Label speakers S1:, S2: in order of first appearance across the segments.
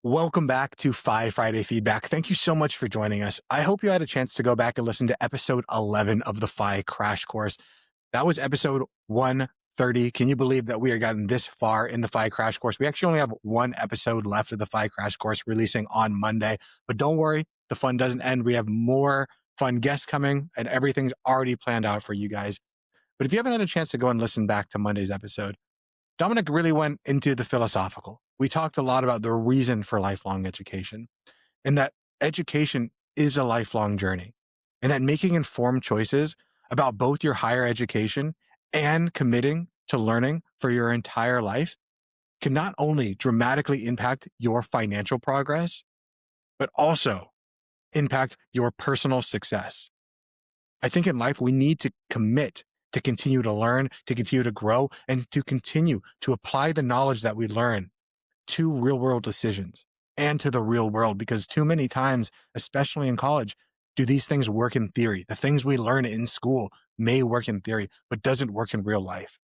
S1: Welcome back to Fi Friday Feedback. Thank you so much for joining us. I hope you had a chance to go back and listen to episode 11 of the Fi Crash Course. That was episode 130. Can you believe that we are gotten this far in the Fi Crash Course? We actually only have one episode left of the Fi Crash Course releasing on Monday, but don't worry, the fun doesn't end. We have more fun guests coming and everything's already planned out for you guys. But if you haven't had a chance to go and listen back to Monday's episode, Dominic really went into the philosophical. We talked a lot about the reason for lifelong education and that education is a lifelong journey and that making informed choices about both your higher education and committing to learning for your entire life can not only dramatically impact your financial progress, but also impact your personal success. I think in life, we need to commit to continue to learn, to continue to grow, and to continue to apply the knowledge that we learn to real world decisions and to the real world. Because too many times, especially in college, do these things work in theory. The things we learn in school may work in theory, but doesn't work in real life.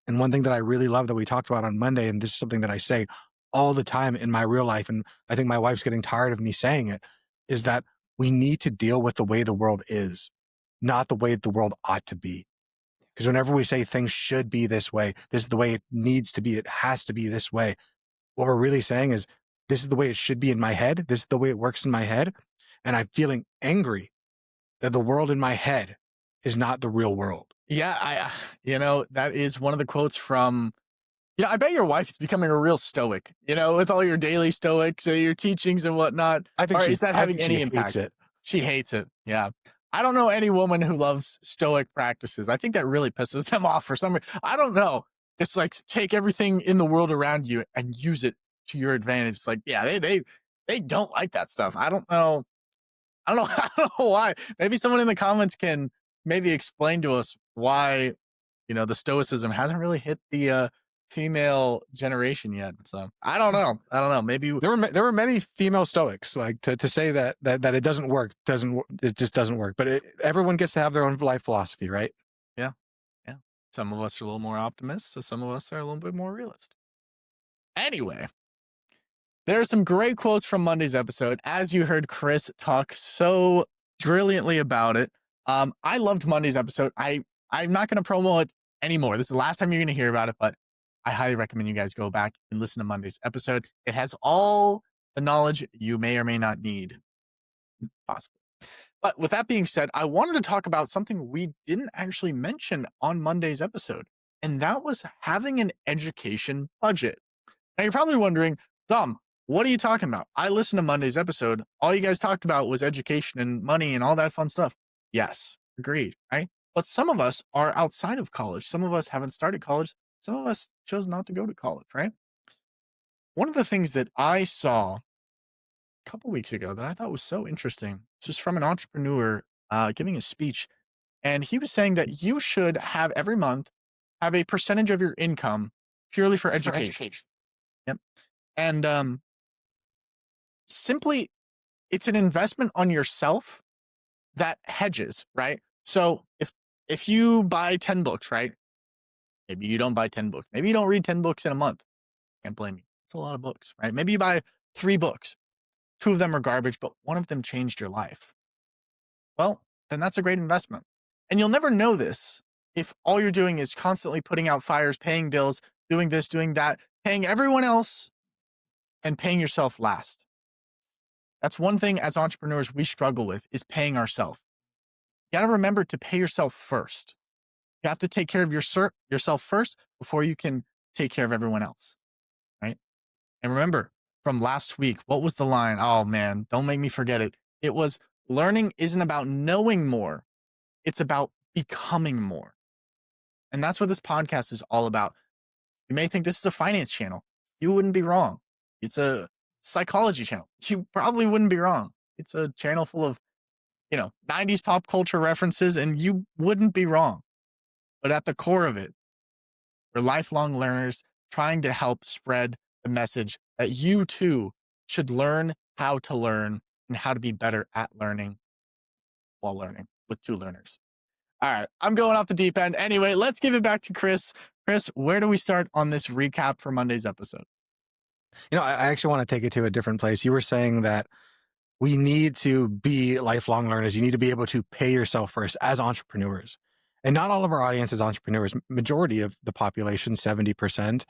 S1: And one thing that I really love that we talked about on Monday, and this is something that I say all the time in my real life, and I think my wife's getting tired of me saying it, is that we need to deal with the way the world is, not the way the world ought to be. Because whenever we say things should be this way, this is the way it needs to be, it has to be this way, what we're really saying is this is the way it should be in my head. This is the way it works in my head. And I'm feeling angry that the world in my head is not the real world.
S2: Yeah, that is one of the quotes from, I bet your wife is becoming a real stoic, with all your daily stoics, your teachings and whatnot.
S1: I think
S2: is that having any
S1: Hates
S2: impact?
S1: it.
S2: She hates it. Yeah. I don't know any woman who loves stoic practices. I think that really pisses them off for some reason. I don't know. It's like take everything in the world around you and use it to your advantage. It's like, yeah, they don't like that stuff. I don't know. I don't know why. Maybe someone in the comments can maybe explain to us why, the stoicism hasn't really hit the female generation yet. So I don't know. Maybe
S1: there were many female stoics, like to say that it doesn't work, it just doesn't work. But everyone gets to have their own life philosophy, right?
S2: Yeah. Some of us are a little more optimist, so some of us are a little bit more realist. Anyway, there are some great quotes from Monday's episode. As you heard Chris talk so brilliantly about it, I loved Monday's episode. I'm not going to promo it anymore. This is the last time you're going to hear about it, but I highly recommend you guys go back and listen to Monday's episode. It has all the knowledge you may or may not need. Possible. But with that being said, I wanted to talk about something we didn't actually mention on Monday's episode, and that was having an education budget. Now you're probably wondering, Dom, what are you talking about? I listened to Monday's episode. All you guys talked about was education and money and all that fun stuff. Yes, agreed, right? But some of us are outside of college. Some of us haven't started college. Some of us chose not to go to college, right? One of the things that I saw a couple weeks ago that I thought was so interesting, this was from an entrepreneur giving a speech. And he was saying that you should have every month have a percentage of your income purely for education. Yep. And simply, it's an investment on yourself that hedges, right? So if you buy 10 books, right? Maybe you don't buy 10 books. Maybe you don't read 10 books in a month. Can't blame you. It's a lot of books, right? Maybe you buy 3 books. 2 of them are garbage, but one of them changed your life. Well, then that's a great investment. And you'll never know this if all you're doing is constantly putting out fires, paying bills, doing this, doing that, paying everyone else, and paying yourself last. That's one thing as entrepreneurs we struggle with is paying ourselves. You got to remember to pay yourself first. You have to take care of yourself first before you can take care of everyone else, right? And remember from last week, what was the line? Oh man, don't make me forget it. It was learning isn't about knowing more. It's about becoming more. And that's what this podcast is all about. You may think this is a finance channel. You wouldn't be wrong. It's a psychology channel. You probably wouldn't be wrong. It's a channel full of, 90s pop culture references, and you wouldn't be wrong. But at the core of it, we're lifelong learners trying to help spread the message that you too should learn how to learn and how to be better at learning while learning with 2 learners. All right, I'm going off the deep end. Anyway, let's give it back to Chris. Chris, where do we start on this recap for Monday's episode?
S1: I actually want to take it to a different place. You were saying that we need to be lifelong learners. You need to be able to pay yourself first as entrepreneurs. And not all of our audience is entrepreneurs. Majority of the population, 70%,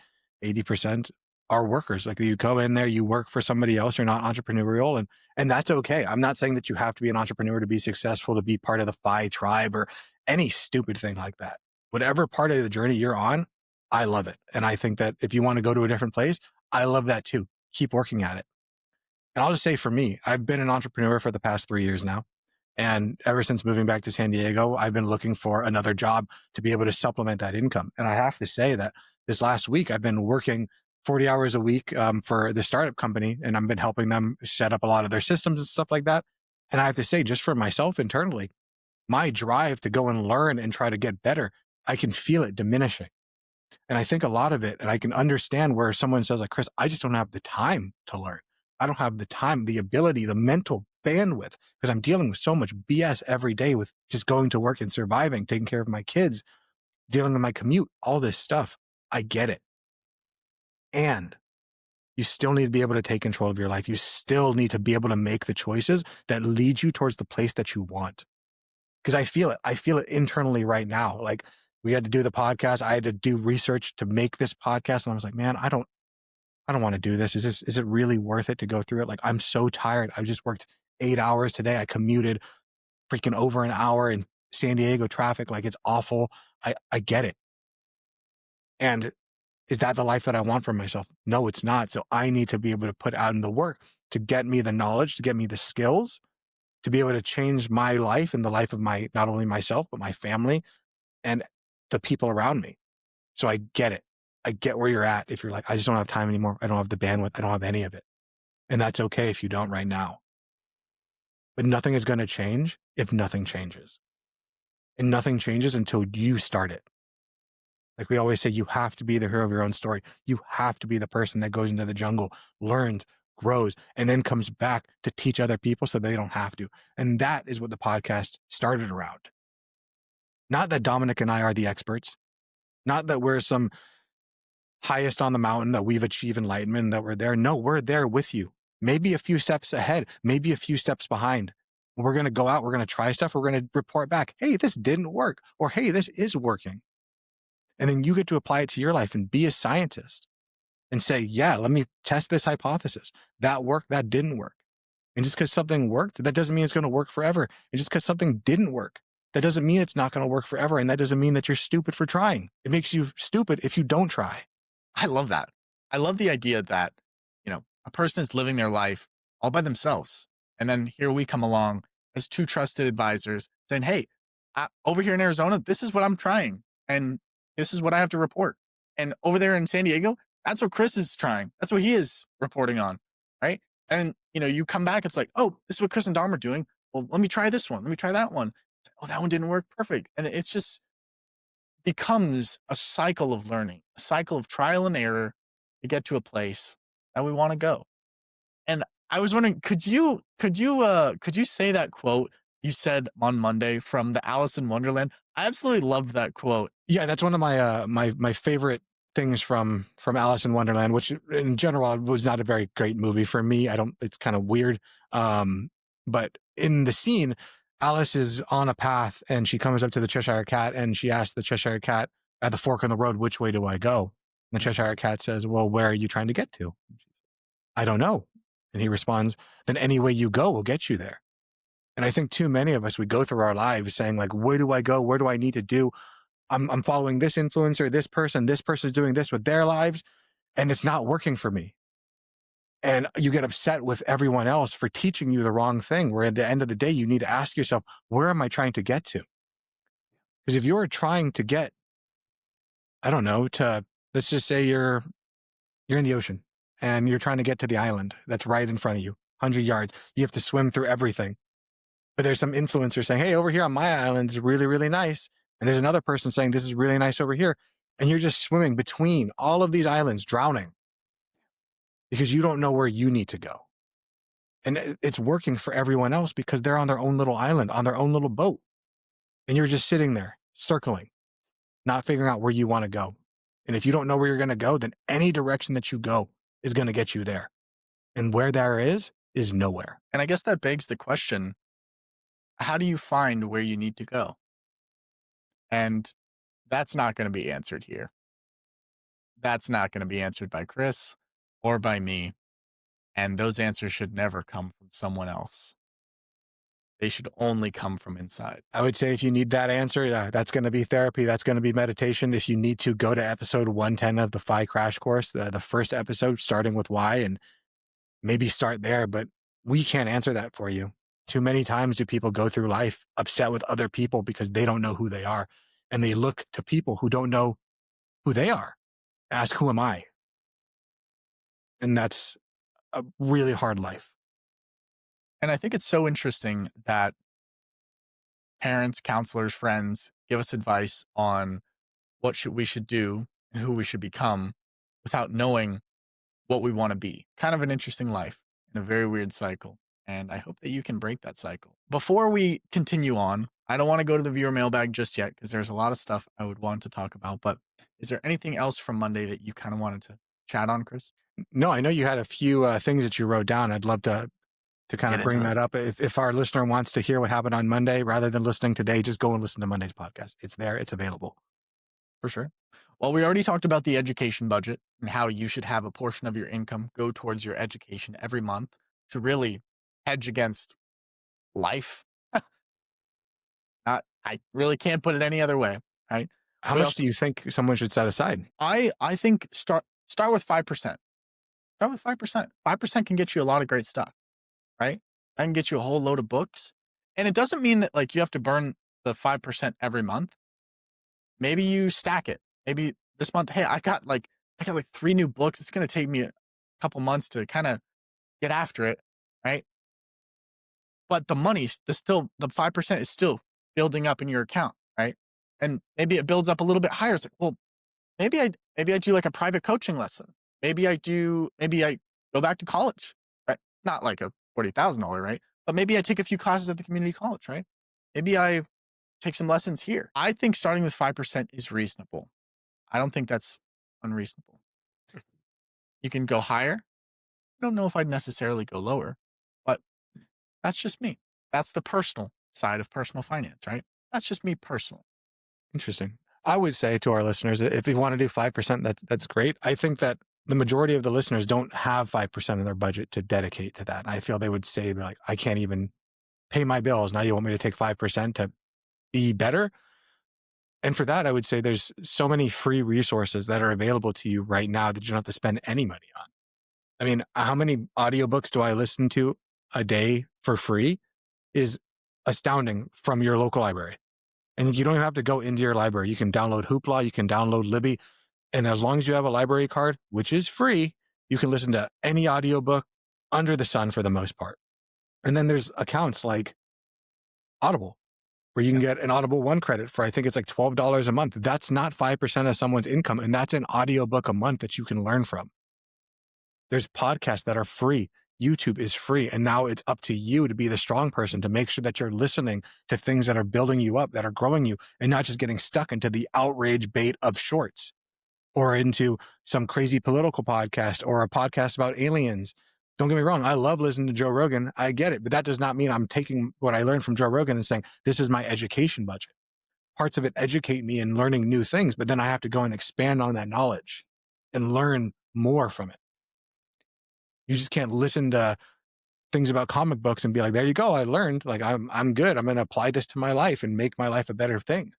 S1: 80%, are workers. Like you go in there, you work for somebody else, you're not entrepreneurial, and that's okay. I'm not saying that you have to be an entrepreneur to be successful, to be part of the FI tribe or any stupid thing like that. Whatever part of the journey you're on, I love it. And I think that if you want to go to a different place, I love that too. Keep working at it. And I'll just say for me, I've been an entrepreneur for the past 3 years now. And ever since moving back to San Diego, I've been looking for another job to be able to supplement that income. And I have to say that this last week, I've been working 40 hours a week for the startup company, and I've been helping them set up a lot of their systems and stuff like that. And I have to say, just for myself internally, my drive to go and learn and try to get better, I can feel it diminishing. And I think a lot of it, and I can understand where someone says like, Chris, I just don't have the time to learn. I don't have the time, the ability, the mental bandwidth, because I'm dealing with so much BS every day with just going to work and surviving, taking care of my kids, dealing with my commute, all this stuff. I get it. And you still need to be able to take control of your life. You still need to be able to make the choices that lead you towards the place that you want. Because I feel it. I feel it internally right now. Like we had to do the podcast. I had to do research to make this podcast. And I was like, man, I don't want to do this. Is it really worth it to go through it? Like, I'm so tired. I just worked 8 hours today. I commuted freaking over an hour in San Diego traffic. Like, it's awful. I get it. And is that the life that I want for myself? No, it's not. So I need to be able to put out in the work to get me the knowledge, to get me the skills, to be able to change my life and the life of not only myself, but my family and the people around me. So I get it. I get where you're at. If you're like, I just don't have time anymore. I don't have the bandwidth. I don't have any of it. And that's okay if you don't right now. But nothing is going to change if nothing changes. And nothing changes until you start it. Like we always say, you have to be the hero of your own story. You have to be the person that goes into the jungle, learns, grows, and then comes back to teach other people so they don't have to. And that is what the podcast started around. Not that Dominic and I are the experts, not that we're some highest on the mountain, that we've achieved enlightenment, that we're there. No, we're there with you. Maybe a few steps ahead, maybe a few steps behind. We're going to go out, we're going to try stuff, we're going to report back. Hey, this didn't work. Or hey, this is working. And then you get to apply it to your life and be a scientist and say, yeah, let me test this hypothesis. That worked, that didn't work. And just because something worked, that doesn't mean it's going to work forever. And just because something didn't work, that doesn't mean it's not going to work forever. And that doesn't mean that you're stupid for trying. It makes you stupid if you don't try.
S2: I love that. I love the idea that, a person is living their life all by themselves. And then here we come along as two trusted advisors saying, hey, over here in Arizona, this is what I'm trying. And this is what I have to report. And over there in San Diego, that's what Chris is trying. That's what he is reporting on. Right. And, you come back, it's like, oh, this is what Chris and Dom are doing. Well, let me try this one. Let me try that one. It's like, oh, that one didn't work. Perfect. And it's just becomes a cycle of learning, a cycle of trial and error to get to a place that we want to go. And I was wondering, could you say that quote you said on Monday from the Alice in Wonderland? I absolutely loved that quote.
S1: Yeah, that's one of my my favorite things from Alice in Wonderland, which in general was not a very great movie for me. It's kind of weird. But in the scene, Alice is on a path and she comes up to the Cheshire Cat and she asks the Cheshire Cat at the fork in the road, which way do I go? And the Cheshire Cat says, well, where are you trying to get to? I don't know. And he responds, then any way you go will get you there. And I think too many of us, we go through our lives saying like, where do I go? Where do I need to do? I'm following this influencer, this person's doing this with their lives, and it's not working for me. And you get upset with everyone else for teaching you the wrong thing, where at the end of the day, you need to ask yourself, where am I trying to get to? Because if you're trying to get, I don't know, let's just say you're in the ocean and you're trying to get to the island that's right in front of you, 100 yards. You have to swim through everything. But there's some influencer saying, hey, over here on my island is really, really nice. And there's another person saying, this is really nice over here. And you're just swimming between all of these islands, drowning because you don't know where you need to go. And it's working for everyone else because they're on their own little island, on their own little boat. And you're just sitting there circling, not figuring out where you want to go. And if you don't know where you're going to go, then any direction that you go is going to get you there. And where there is nowhere.
S2: And I guess that begs the question, how do you find where you need to go? And that's not going to be answered here. That's not going to be answered by Chris or by me. And those answers should never come from someone else. They should only come from inside.
S1: I would say if you need that answer, that's going to be therapy. That's going to be meditation. If you need to, go to episode 110 of the FI Crash Course, the first episode, starting with why, and maybe start there. But we can't answer that for you. Too many times do people go through life upset with other people because they don't know who they are. And they look to people who don't know who they are. Ask, who am I? And that's a really hard life.
S2: And I think it's so interesting that parents, counselors, friends give us advice on what we should do and who we should become without knowing what we want to be. Kind of an interesting life in a very weird cycle. And I hope that you can break that cycle. Before we continue on, I don't want to go to the viewer mailbag just yet because there's a lot of stuff I would want to talk about. But is there anything else from Monday that you kind of wanted to chat on, Chris?
S1: No, I know you had a few things that you wrote down. I'd love to kind of bring that up. If our listener wants to hear what happened on Monday, rather than listening today, just go and listen to Monday's podcast. It's there. It's available.
S2: For sure. Well, we already talked about the education budget and how you should have a portion of your income go towards your education every month to really hedge against life. I really can't put it any other way, right?
S1: How much do you think someone should set aside?
S2: I think start with 5%. Start with 5%. 5% can get you a lot of great stuff, right? That can get you a whole load of books. And it doesn't mean that like you have to burn the 5% every month. Maybe you stack it. Maybe this month, hey, I got like 3 new books. It's going to take me a couple months to kind of get after it, right? But the 5% is still building up in your account, right? And maybe it builds up a little bit higher. It's like, well, maybe I do like a private coaching lesson. Maybe I go back to college, right? Not like a $40,000, right? But maybe I take a few classes at the community college, right? Maybe I take some lessons here. I think starting with 5% is reasonable. I don't think that's unreasonable. You can go higher. I don't know if I'd necessarily go lower, but that's just me. That's the personal side of personal finance, right? That's just me personally.
S1: Interesting. I would say to our listeners, if you want to do 5%, that's great. I think that the majority of the listeners don't have 5% of their budget to dedicate to that. And I feel they would say, like, I can't even pay my bills. Now you want me to take 5% to be better? And for that, I would say there's so many free resources that are available to you right now that you don't have to spend any money on. I mean, how many audiobooks do I listen to a day for free is astounding from your local library. And you don't even have to go into your library. You can download Hoopla, you can download Libby. And as long as you have a library card, which is free, you can listen to any audiobook under the sun for the most part. And then there's accounts like Audible, where you can get an Audible One credit for, I think it's like $12 a month. That's not 5% of someone's income. And that's an audiobook a month that you can learn from. There's podcasts that are free. YouTube is free. And now it's up to you to be the strong person to make sure that you're listening to things that are building you up, that are growing you, and not just getting stuck into the outrage bait of shorts or into some crazy political podcast or a podcast about aliens. Don't get me wrong. I love listening to Joe Rogan. I get it. But that does not mean I'm taking what I learned from Joe Rogan and saying, this is my education budget. Parts of it educate me in learning new things, but then I have to go and expand on that knowledge and learn more from it. You just can't listen to things about comic books and be like, there you go. I learned, like, I'm good. I'm going to apply this to my life and make my life a better thing.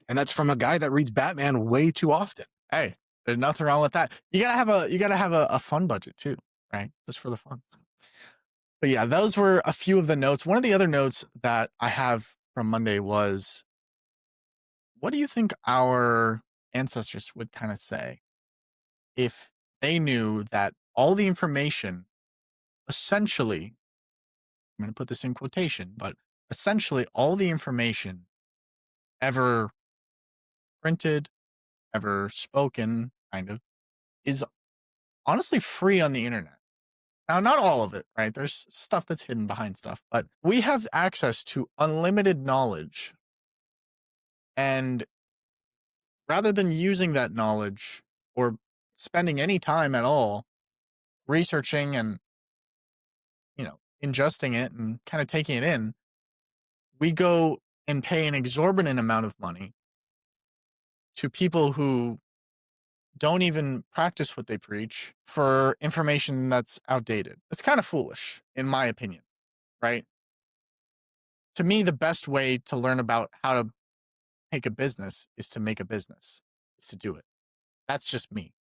S1: And that's from a guy that reads Batman way too often.
S2: Hey, there's nothing wrong with that. You gotta have a fun budget too, right? Just for the fun. But yeah, those were a few of the notes. One of the other notes that I have from Monday was, what do you think our ancestors would kind of say if they knew that all the information, essentially, I'm going to put this in quotation, but essentially all the information ever printed, ever spoken, kind of, is honestly free on the internet. Now, not all of it, right? There's stuff that's hidden behind stuff, but we have access to unlimited knowledge. And rather than using that knowledge or spending any time at all researching and, ingesting it and kind of taking it in, we go and pay an exorbitant amount of money to people who don't even practice what they preach for information that's outdated. It's kind of foolish, in my opinion, right? To me, the best way to learn about how to make a business is to make a business, is to do it. That's just me,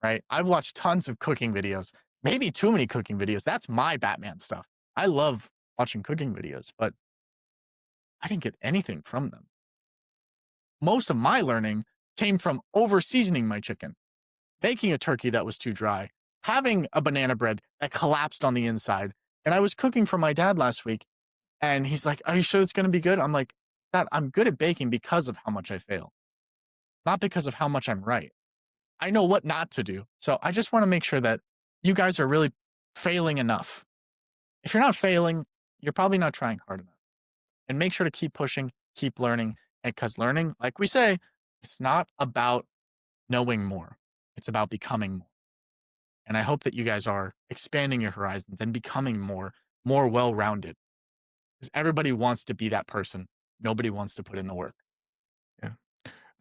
S2: right? I've watched tons of cooking videos, maybe too many cooking videos. That's my Batman stuff. I love watching cooking videos, but I didn't get anything from them. Most of my learning came from over seasoning my chicken, making a turkey that was too dry, having a banana bread that collapsed on the inside. And I was cooking for my dad last week, and he's like, "Are you sure it's going to be good?" I'm like, "Dad, I'm good at baking because of how much I fail, not because of how much I'm right. I know what not to do." So I just want to make sure that you guys are really failing enough. If you're not failing, you're probably not trying hard enough. And make sure to keep pushing, keep learning. And because learning, like we say, it's not about knowing more, it's about becoming more. And I hope that you guys are expanding your horizons and becoming more well-rounded. Because everybody wants to be that person. Nobody wants to put in the work.
S1: Yeah.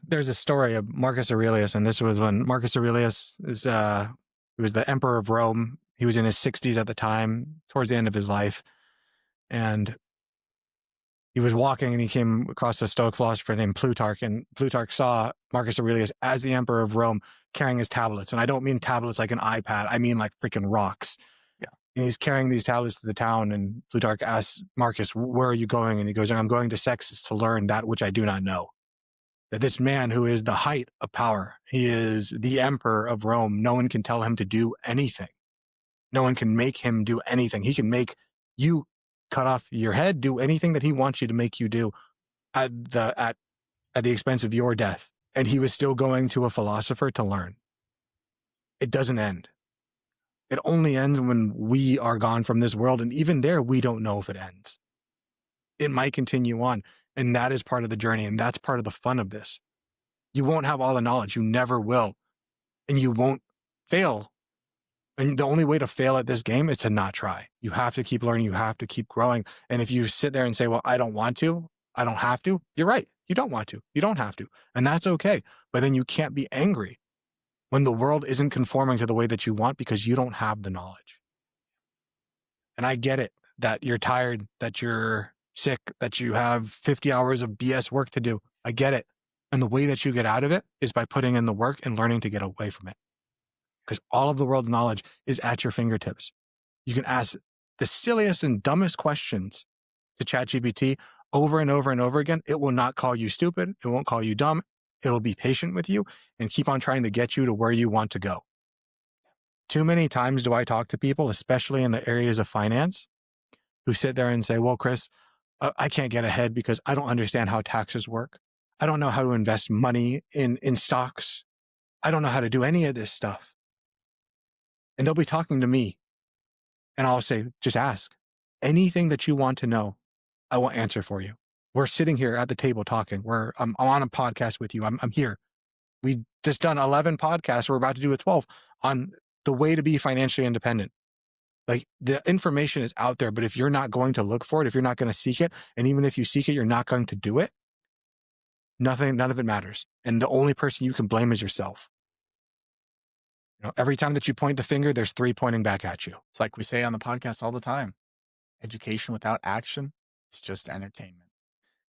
S1: There's a story of Marcus Aurelius, and this was when Marcus Aurelius he was the emperor of Rome. He was in his 60s at the time, towards the end of his life, and he was walking and he came across a Stoic philosopher named Plutarch, and Plutarch saw Marcus Aurelius as the emperor of Rome carrying his tablets. And I don't mean tablets like an iPad, I mean like freaking rocks.
S2: Yeah.
S1: And he's carrying these tablets to the town, and Plutarch asks Marcus, "Where are you going?" And he goes, "I'm going to Sextus to learn that which I do not know." That this man who is the height of power, he is the emperor of Rome. No one can tell him to do anything. No one can make him do anything. He can make you cut off your head, do anything that he wants you to make you do at the expense of your death. And he was still going to a philosopher to learn. It doesn't end. It only ends when we are gone from this world. And even there, we don't know if it ends. It might continue on. And that is part of the journey. And that's part of the fun of this. You won't have all the knowledge. You never will. And you won't fail. And the only way to fail at this game is to not try. You have to keep learning. You have to keep growing. And if you sit there and say, "Well, I don't want to, I don't have to," you're right. You don't want to. You don't have to. And that's okay. But then you can't be angry when the world isn't conforming to the way that you want because you don't have the knowledge. And I get it that you're tired, that you're sick, that you have 50 hours of BS work to do. I get it. And the way that you get out of it is by putting in the work and learning to get away from it. Because all of the world's knowledge is at your fingertips. You can ask the silliest and dumbest questions to ChatGPT over and over and over again. It will not call you stupid. It won't call you dumb. It'll be patient with you and keep on trying to get you to where you want to go. Too many times do I talk to people, especially in the areas of finance, who sit there and say, "Well, Chris, I can't get ahead because I don't understand how taxes work. I don't know how to invest money in stocks. I don't know how to do any of this stuff." And they'll be talking to me. And I'll say, "Just ask. Anything that you want to know, I will answer for you. We're sitting here at the table talking. I'm on a podcast with you. I'm here. We've just done 11 podcasts. We're about to do a 12 on the way to be financially independent. Like, the information is out there, but if you're not going to look for it, if you're not going to seek it, and even if you seek it, you're not going to do it, none of it matters. And the only person you can blame is yourself. Every time that you point the finger, there's 3 pointing back at you.
S2: It's like we say on the podcast all the time, education without action is just entertainment.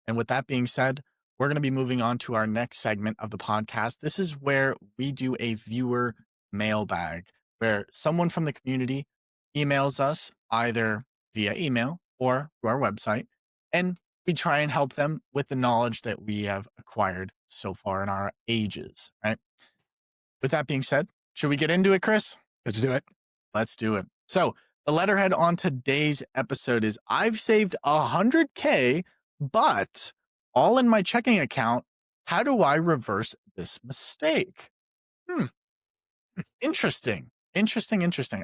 S2: And with that being said, we're going to be moving on to our next segment of the podcast. This is where we do a viewer mailbag, where someone from the community emails us either via email or through our website, and we try and help them with the knowledge that we have acquired so far in our ages, right? With that being said, should we get into it, Chris?
S1: Let's do it.
S2: Let's do it. So the letterhead on today's episode is: I've saved 100K, but all in my checking account. How do I reverse this mistake? Interesting. All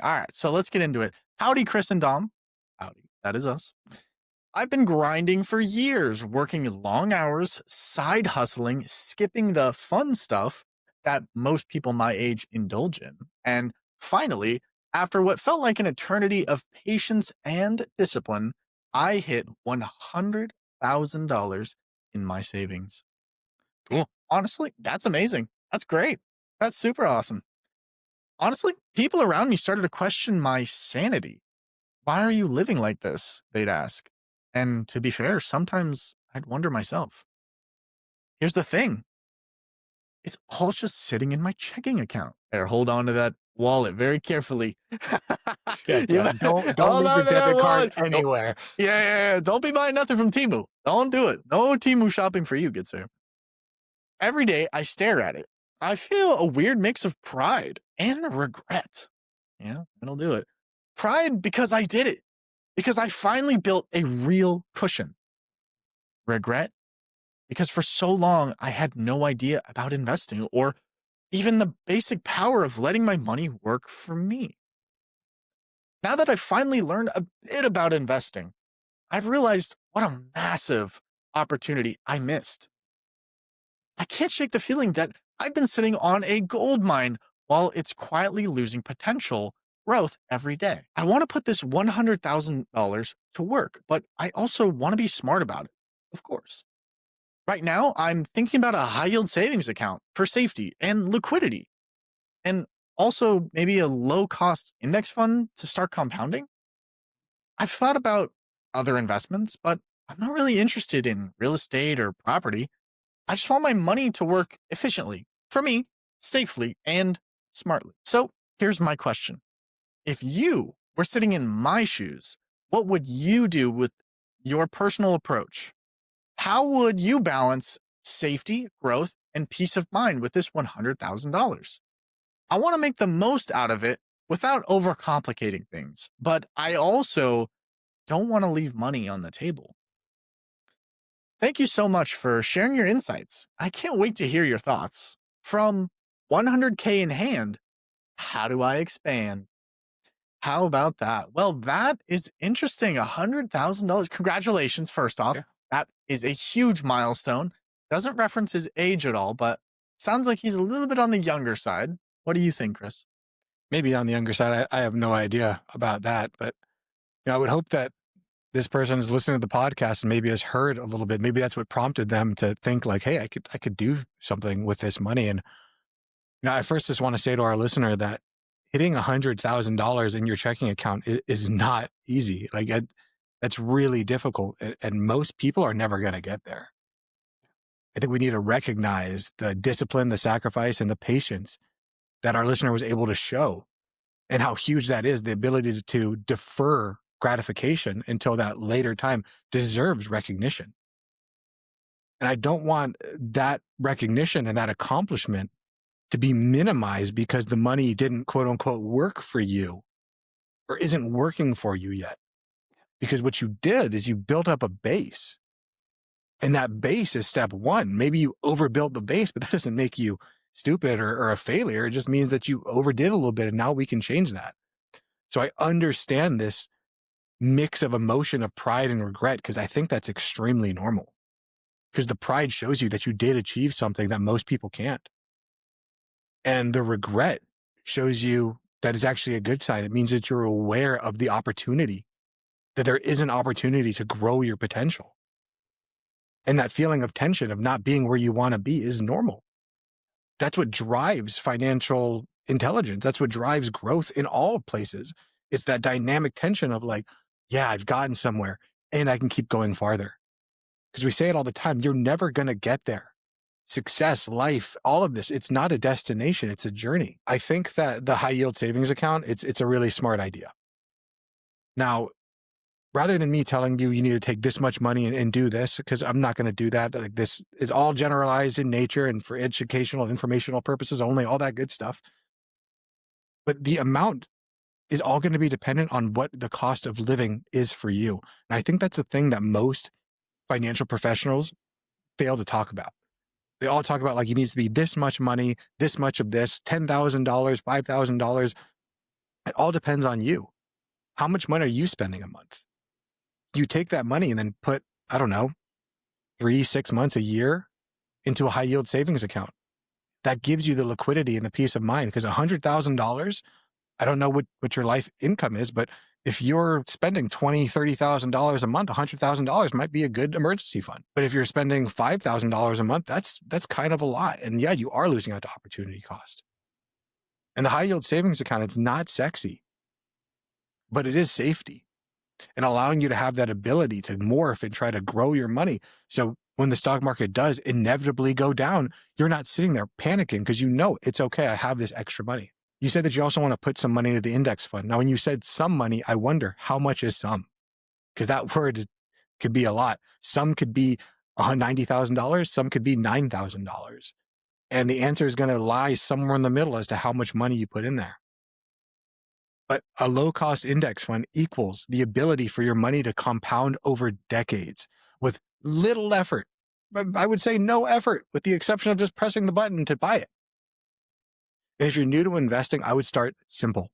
S2: right, so let's get into it. Howdy, Chris and Dom. Howdy, that is us. I've been grinding for years, working long hours, side hustling, skipping the fun stuff that most people my age indulge in. And finally, After what felt like an eternity of patience and discipline, I hit $100,000 in my savings.
S1: Cool.
S2: Honestly, that's amazing. That's great. That's super awesome. Honestly, people around me started to question my sanity. Why are you living like this? They'd ask. And to be fair, sometimes I'd wonder myself. Here's the thing, it's all just sitting in my checking account. There, hold on to that wallet very carefully.
S1: Yeah,
S2: You
S1: yeah. Don't
S2: hold
S1: leave the
S2: on to that
S1: debit card
S2: wallet. Don't,
S1: anywhere.
S2: yeah. Don't be buying nothing from Timu. Don't do it. No Timu shopping for you, good sir. Every day I stare at it. I feel a weird mix of pride and regret. Yeah, it'll do it. Pride because I did it, because I finally built a real cushion. Regret because for so long I had no idea about investing or even the basic power of letting my money work for me. Now that I've finally learned a bit about investing, I've realized what a massive opportunity I missed. I can't shake the feeling that I've been sitting on a gold mine while it's quietly losing potential growth every day. I want to put this $100,000 to work, but I also want to be smart about it, of course. Right now, I'm thinking about a high yield savings account for safety and liquidity, and also maybe a low cost index fund to start compounding. I've thought about other investments, but I'm not really interested in real estate or property. I just want my money to work efficiently for me, safely, and smartly. So here's my question. If you were sitting in my shoes, what would you do with your personal approach? How would you balance safety, growth, and peace of mind with this $100,000? I want to make the most out of it without overcomplicating things, but I also don't want to leave money on the table. Thank you so much for sharing your insights. I can't wait to hear your thoughts. From 100K in hand, how do I expand? How about that? Well, that is interesting. $100,000. Congratulations, first off.
S1: Yeah.
S2: That is a huge milestone. Doesn't reference his age at all, but sounds like he's a little bit on the younger side. What do you think, Chris?
S1: Maybe on the younger side, I have no idea about that, but I would hope that this person is listening to the podcast and maybe has heard a little bit. Maybe that's what prompted them to think like, hey, I could do something with this money. And I first just want to say to our listener that hitting $100,000 in your checking account is not easy. Like that's really difficult, and most people are never going to get there. I think we need to recognize the discipline, the sacrifice, and the patience that our listener was able to show, and how huge that is. The ability to defer gratification until that later time deserves recognition. And I don't want that recognition and that accomplishment to be minimized because the money didn't quote unquote work for you or isn't working for you yet. Because what you did is you built up a base, and that base is step one. Maybe you overbuilt the base, but that doesn't make you stupid or a failure. It just means that you overdid a little bit, and now we can change that. So I understand this mix of emotion of pride and regret, because I think that's extremely normal, because the pride shows you that you did achieve something that most people can't. And the regret shows you that is actually a good sign. It means that you're aware of the opportunity, that there is an opportunity to grow your potential. And that feeling of tension of not being where you want to be is normal. That's what drives financial intelligence. That's what drives growth in all places. It's that dynamic tension of like, yeah, I've gotten somewhere and I can keep going farther. Because we say it all the time, you're never going to get there. Success, life, all of this, it's not a destination, it's a journey. I think that the high yield savings account, it's a really smart idea. Now, rather than me telling you, you need to take this much money and do this, because I'm not going to do that. Like, this is all generalized in nature and for educational, informational purposes only, all that good stuff. But the amount is all going to be dependent on what the cost of living is for you. And I think that's the thing that most financial professionals fail to talk about. They all talk about like, it needs to be this much money, this much of this, $10,000, $5,000. It all depends on you. How much money are you spending a month? You take that money and then put, I don't know, 3-6 months, a year into a high yield savings account. That gives you the liquidity and the peace of mind, because $100,000 I don't know what your life income is, but if you're spending $20,000, $30,000 a month, $100,000 might be a good emergency fund. But if you're spending $5,000 a month, that's kind of a lot. And yeah, you are losing out to opportunity cost. And the high yield savings account, it's not sexy, but it is safety and allowing you to have that ability to morph and try to grow your money. So when the stock market does inevitably go down, you're not sitting there panicking because you know it's okay. I have this extra money. You said that you also want to put some money into the index fund. Now, when you said some money, I wonder how much is some? Because that word could be a lot. Some could be $90,000. Some could be $9,000. And the answer is going to lie somewhere in the middle as to how much money you put in there. But a low-cost index fund equals the ability for your money to compound over decades with little effort. I would say no effort, with the exception of just pressing the button to buy it. And if you're new to investing, I would start simple.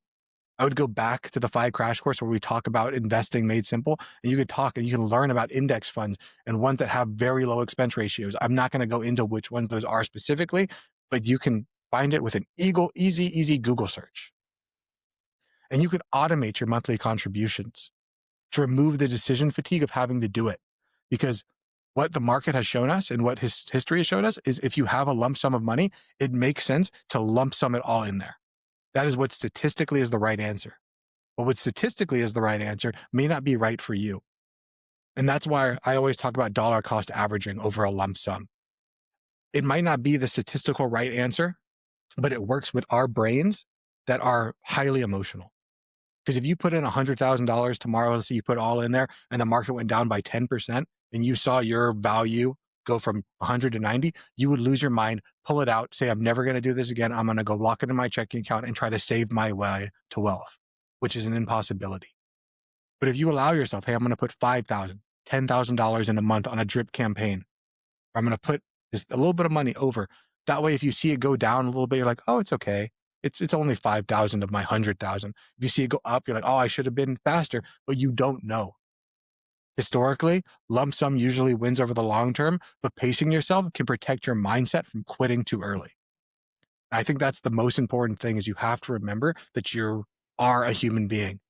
S1: I would go back to the FI crash course where we talk about investing made simple, and you could talk and you can learn about index funds and ones that have very low expense ratios. I'm not going to go into which ones those are specifically, but you can find it with an easy Google search. And you could automate your monthly contributions to remove the decision fatigue of having to do it. Because what the market has shown us and what history has showed us is if you have a lump sum of money, it makes sense to lump sum it all in there. That is what statistically is the right answer. But what statistically is the right answer may not be right for you. And that's why I always talk about dollar cost averaging over a lump sum. It might not be the statistical right answer, but it works with our brains that are highly emotional. Because if you put in $100,000 tomorrow, let's say you put all in there and the market went down by 10% and you saw your value go from 100 to 90, you would lose your mind, pull it out, say, I'm never going to do this again. I'm going to go lock it in my checking account and try to save my way to wealth, which is an impossibility. But if you allow yourself, hey, I'm going to put $5,000, $10,000 in a month on a drip campaign, or I'm going to put just a little bit of money over. That way, if you see it go down a little bit, you're like, oh, it's okay. It's only 5,000 of my 100,000. If you see it go up, you're like, oh, I should have been faster, but you don't know. Historically, lump sum usually wins over the long term, but pacing yourself can protect your mindset from quitting too early. I think that's the most important thing is you have to remember that you are a human being.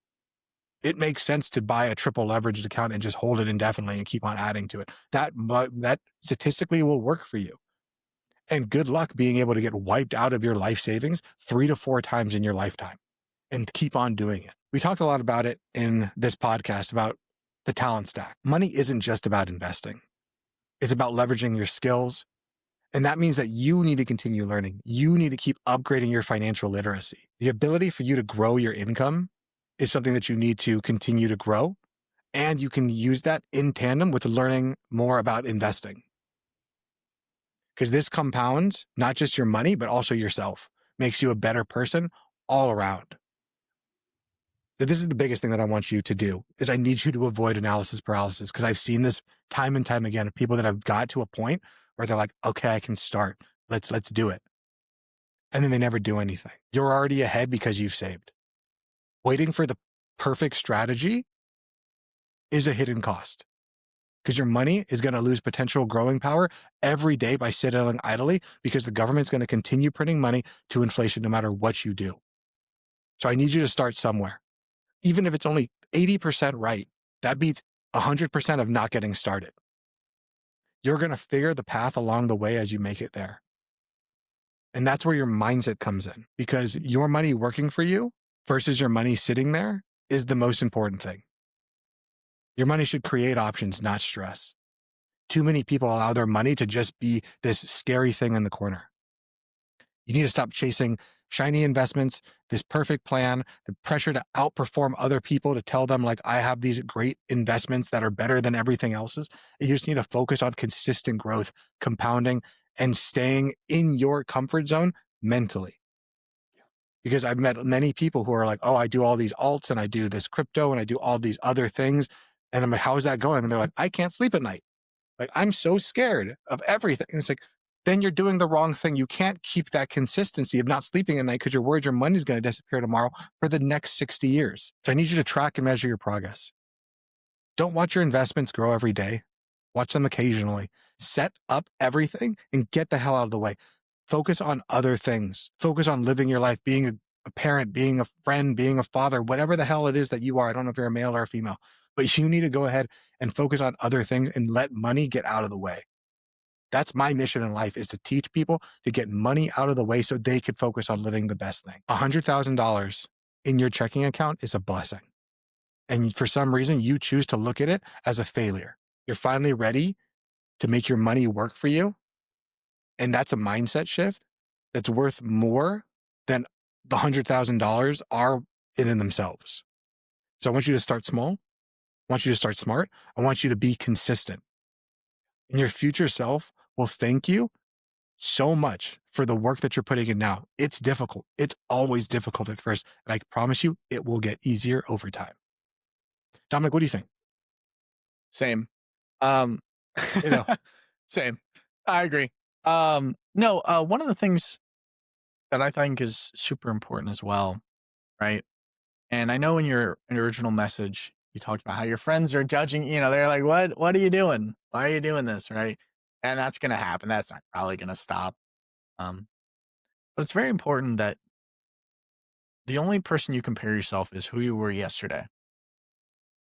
S1: It makes sense to buy a triple leveraged account and just hold it indefinitely and keep on adding to it. That statistically will work for you. And good luck being able to get wiped out of your life savings 3 to 4 times in your lifetime and keep on doing it. We talked a lot about it in this podcast about the talent stack. Money isn't just about investing. It's about leveraging your skills. And that means that you need to continue learning. You need to keep upgrading your financial literacy. The ability for you to grow your income is something that you need to continue to grow. And you can use that in tandem with learning more about investing. Because this compounds not just your money, but also yourself, makes you a better person all around. So this is the biggest thing that I want you to do is I need you to avoid analysis paralysis because I've seen this time and time again of people that have got to a point where they're like, okay, I can start. Let's do it. And then they never do anything. You're already ahead because you've saved. Waiting for the perfect strategy is a hidden cost. Because your money is going to lose potential growing power every day by sitting idly because the government's going to continue printing money to inflation no matter what you do. So I need you to start somewhere. Even if it's only 80% right, that beats 100% of not getting started. You're going to figure the path along the way as you make it there. And that's where your mindset comes in because your money working for you versus your money sitting there is the most important thing. Your money should create options, not stress. Too many people allow their money to just be this scary thing in the corner. You need to stop chasing shiny investments, this perfect plan, the pressure to outperform other people to tell them like, I have these great investments that are better than everything else's. You just need to focus on consistent growth, compounding, and staying in your comfort zone mentally. Because I've met many people who are like, oh, I do all these alts and I do this crypto and I do all these other things. And I'm like, how is that going? And they're like, I can't sleep at night. Like, I'm so scared of everything. And it's like, then you're doing the wrong thing. You can't keep that consistency of not sleeping at night because you're worried your money's going to disappear tomorrow for the next 60 years. So I need you to track and measure your progress. Don't watch your investments grow every day. Watch them occasionally. Set up everything and get the hell out of the way. Focus on other things. Focus on living your life, being a a parent, being a friend, being a father, whatever the hell it is that you are. I don't know if you're a male or a female, but you need to go ahead and focus on other things and let money get out of the way. That's my mission in life, is to teach people to get money out of the way so they could focus on living the best thing. $100,000 in your checking account is a blessing. And for some reason, you choose to look at it as a failure. You're finally ready to make your money work for you. And that's a mindset shift that's worth more than the $100,000 are in and themselves. So I want you to start small. I want you to start smart. I want you to be consistent. And your future self will thank you so much for the work that you're putting in now. It's difficult. It's always difficult at first. And I promise you, it will get easier over time. Dominic, what do you think?
S2: Same. You know, same. I agree. No, one of the things that I think is super important as well, right? And I know in your original message, you talked about how your friends are judging, they're like, what are you doing? Why are you doing this? Right. And that's going to happen. That's not probably going to stop. Um, but it's very important that the only person you compare yourself is who you were yesterday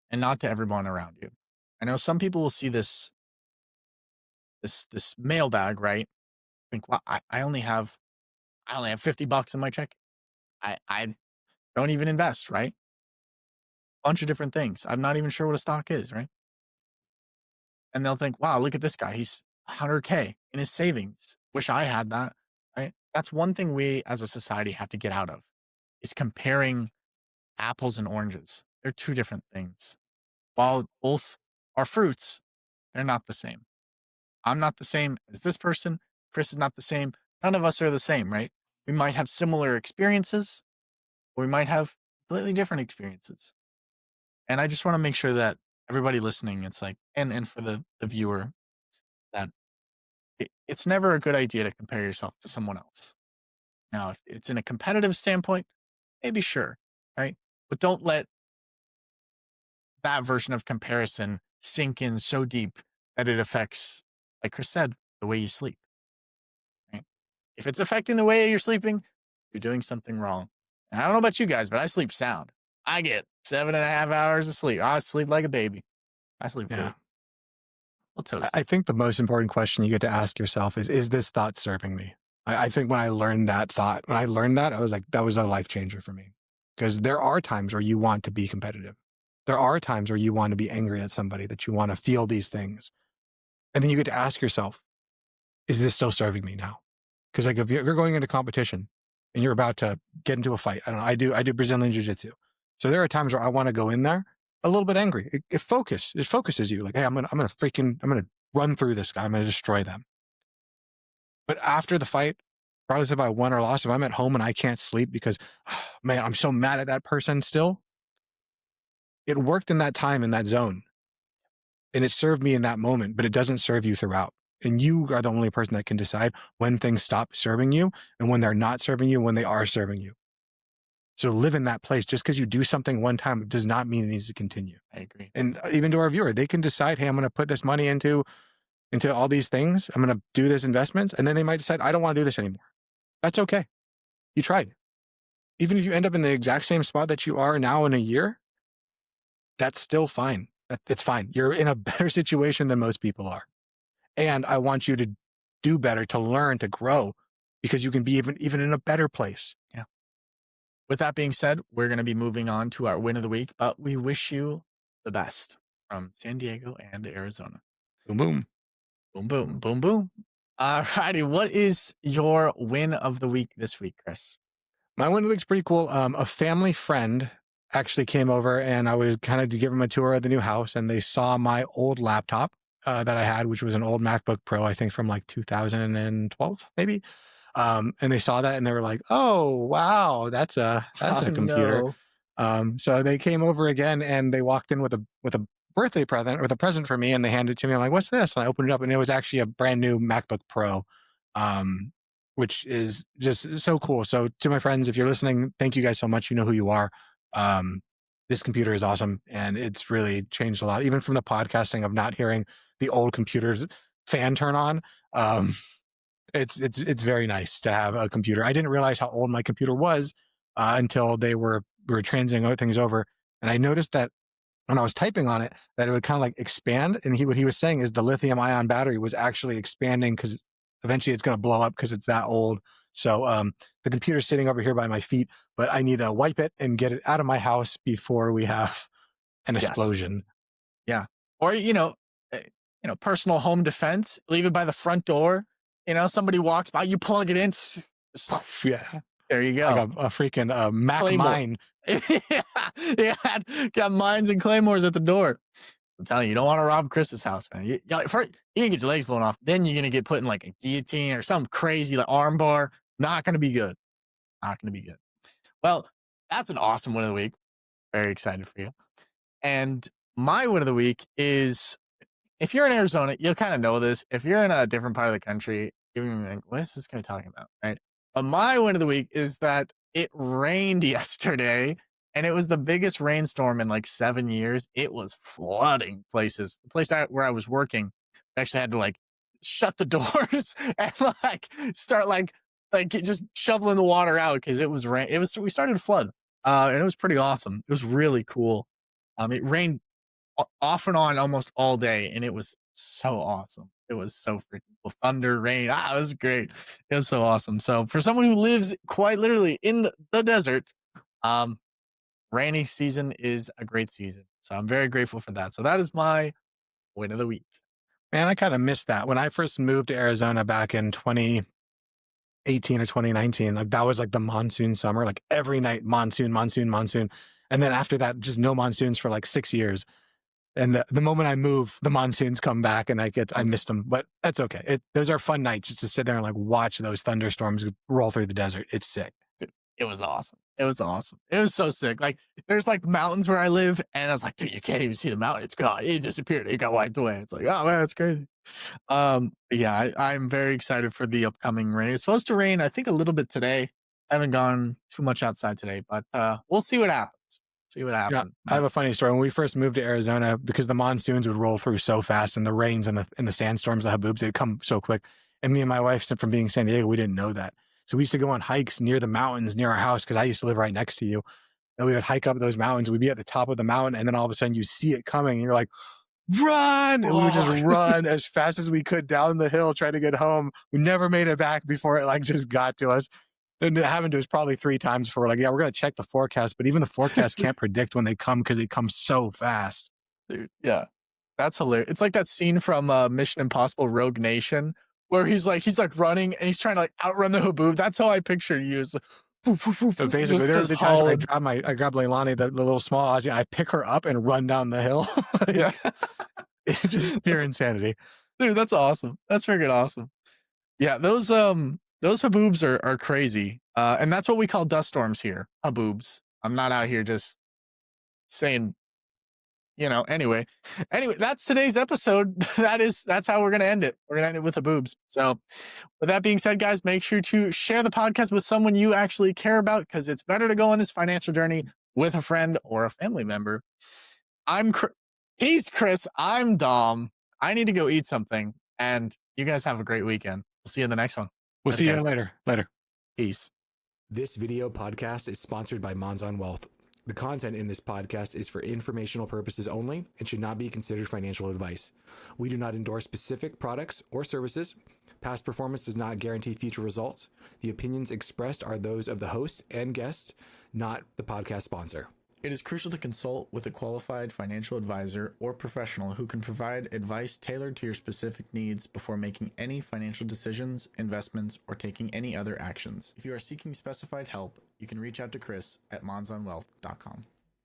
S2: and not to everyone around you. I know some people will see this mailbag, right? Think, well, I only have $50 in my check. I don't even invest, right? Bunch of different things. I'm not even sure what a stock is, right? And they'll think, wow, look at this guy. He's 100K in his savings. Wish I had that, right? That's one thing we as a society have to get out of, is comparing apples and oranges. They're two different things. While both are fruits, they're not the same. I'm not the same as this person. Chris is not the same. None of us are the same, right? We might have similar experiences, or we might have completely different experiences. And I just want to make sure that everybody listening, it's like, and for the viewer, that it's never a good idea to compare yourself to someone else. Now, if it's in a competitive standpoint, maybe sure, right? But don't let that version of comparison sink in so deep that it affects, like Chris said, the way you sleep. Right? If it's affecting the way you're sleeping, you're doing something wrong. And I don't know about you guys, but I sleep sound. I get 7.5 hours of sleep. I sleep like a baby. I sleep
S1: Yeah.
S2: good. Well, toast.
S1: I think the most important question you get to ask yourself is this thought serving me? I think when I learned that, I was like, that was a life changer for me. Because there are times where you want to be competitive. There are times where you want to be angry at somebody, that you want to feel these things. And then you get to ask yourself, is this still serving me now? Because like if you're going into competition and you're about to get into a fight, I don't know, I do Brazilian jiu-jitsu. So there are times where I want to go in there a little bit angry. It focuses you, like, hey, I'm gonna run through this guy. I'm gonna destroy them. But after the fight, regardless if I won or lost, if I'm at home and I can't sleep because, man, I'm so mad at that person still, it worked in that time, in that zone. And it served me in that moment, but it doesn't serve you throughout. And you are the only person that can decide when things stop serving you and when they're not serving you, when they are serving you. So live in that place. Just because you do something one time does not mean it needs to continue.
S2: I agree.
S1: And even to our viewer, they can decide, hey, I'm going to put this money into all these things. I'm going to do this investments. And then they might decide, I don't want to do this anymore. That's okay. You tried. Even if you end up in the exact same spot that you are now in a year, that's still fine. It's fine. You're in a better situation than most people are. And I want you to do better, to learn, to grow, because you can be even in a better place.
S2: Yeah. With that being said, we're going to be moving on to our win of the week, but we wish you the best from San Diego and Arizona.
S1: Boom, boom.
S2: Boom, boom, boom, boom. Alrighty, what is your win of the week this week, Chris?
S1: My win of the week's pretty cool. A family friend actually came over and I was kind of to give them a tour of the new house, and they saw my old laptop that I had, which was an old MacBook Pro, I think from like 2012, maybe. And they saw that and they were like, "Oh, wow, that's a computer."
S2: No.
S1: So they came over again and they walked in with a birthday present, with a present for me, and they handed it to me. I'm like, "What's this?" And I opened it up and it was actually a brand new MacBook Pro, which is just so cool. So to my friends, if you're listening, thank you guys so much. You know who you are. This computer is awesome and it's really changed a lot, even from the podcasting of not hearing the old computer's fan turn on. It's very nice to have a computer. I didn't realize how old my computer was until we were transing things over. And I noticed that when I was typing on it, that it would kind of like expand. And what he was saying is the lithium ion battery was actually expanding because eventually it's going to blow up because it's that old. So the computer's sitting over here by my feet, but I need to wipe it and get it out of my house before we have an
S2: Yes.
S1: explosion.
S2: Yeah. Or, personal home defense, leave it by the front door. Somebody walks by, you plug it in.
S1: Yeah.
S2: There you go.
S1: Like a freaking Mac
S2: Claymore.
S1: mine.
S2: Yeah, got mines and claymores at the door. I'm telling you, you don't want to rob Chris's house, man. First, you're gonna get your legs blown off. Then you're gonna get put in like a guillotine or some crazy like arm bar. Not gonna be good. Not gonna be good. Well, that's an awesome win of the week. Very excited for you. And my win of the week is, if you're in Arizona, you'll kind of know this. If you're in a different part of the country, you're gonna be like, what is this guy talking about? Right. But my win of the week is that it rained yesterday, and it was the biggest rainstorm in like 7 years. It was flooding places. The place where I was working, I actually had to like shut the doors and like start like just shoveling the water out because it was rain. We started to flood, and it was pretty awesome. It was really cool. It rained off and on almost all day, and it was so awesome. It was so freaking cool. Thunder, rain. It was great. It was so awesome. So for someone who lives quite literally in the desert, rainy season is a great season. So I'm very grateful for that. So that is my win of the week.
S1: Man, I kind of missed that. When I first moved to Arizona back in 2018 or 2019, like that was like the monsoon summer, like every night, monsoon, monsoon, monsoon. And then after that, just no monsoons for like 6 years. And the moment I move, the monsoons come back and I missed them, but that's okay. Those are fun nights just to sit there and like watch those thunderstorms roll through the desert. It's sick.
S2: It was awesome. It was awesome. It was so sick. Like there's like mountains where I live, and I was like, dude, you can't even see the mountain. It's gone. It disappeared. It got wiped away. It's like, oh man, that's crazy. Yeah, I'm very excited for the upcoming rain. It's supposed to rain, I think, a little bit today. I haven't gone too much outside today, but we'll see what happens. See what happens.
S1: I have a funny story. When we first moved to Arizona, because the monsoons would roll through so fast, and the rains and the sandstorms, the haboobs, they'd come so quick. And me and my wife, from being in San Diego, we didn't know that. So we used to go on hikes near the mountains near our house, because I used to live right next to you. And we would hike up those mountains. We'd be at the top of the mountain, and then all of a sudden you see it coming, and you're like, run! And we would just run as fast as we could down the hill, trying to get home. We never made it back before it like just got to us. And it happened to us probably 3 times before we're like, yeah, we're going to check the forecast. But even the forecast can't predict when they come, because they come so fast.
S2: Dude, yeah. That's hilarious. It's like that scene from Mission Impossible Rogue Nation, where he's like running and he's trying to like outrun the haboob. That's how I picture you. It's like,
S1: So basically, there was the times when I grab Leilani, the little small Aussie, I pick her up and run down the hill.
S2: Yeah.
S1: It's just pure insanity.
S2: Dude, that's awesome. That's freaking awesome. Yeah, those haboobs are crazy. And that's what we call dust storms here. Haboobs. I'm not out here just saying, anyway, that's today's episode. That's how we're going to end it. We're going to end it with haboobs. So with that being said, guys, make sure to share the podcast with someone you actually care about, because it's better to go on this financial journey with a friend or a family member. He's Chris. I'm Dom. I need to go eat something, and you guys have a great weekend. We'll see you in the next one.
S1: We'll see you later.
S2: Peace.
S1: This video podcast is sponsored by Monzon Wealth. The content in this podcast is for informational purposes only and should not be considered financial advice. We do not endorse specific products or services. Past performance does not guarantee future results. The opinions expressed are those of the host and guests, not the podcast sponsor. It is crucial to consult with a qualified financial advisor or professional who can provide advice tailored to your specific needs before making any financial decisions, investments, or taking any other actions. If you are seeking specified help, you can reach out to Chris at monzonwealth.com.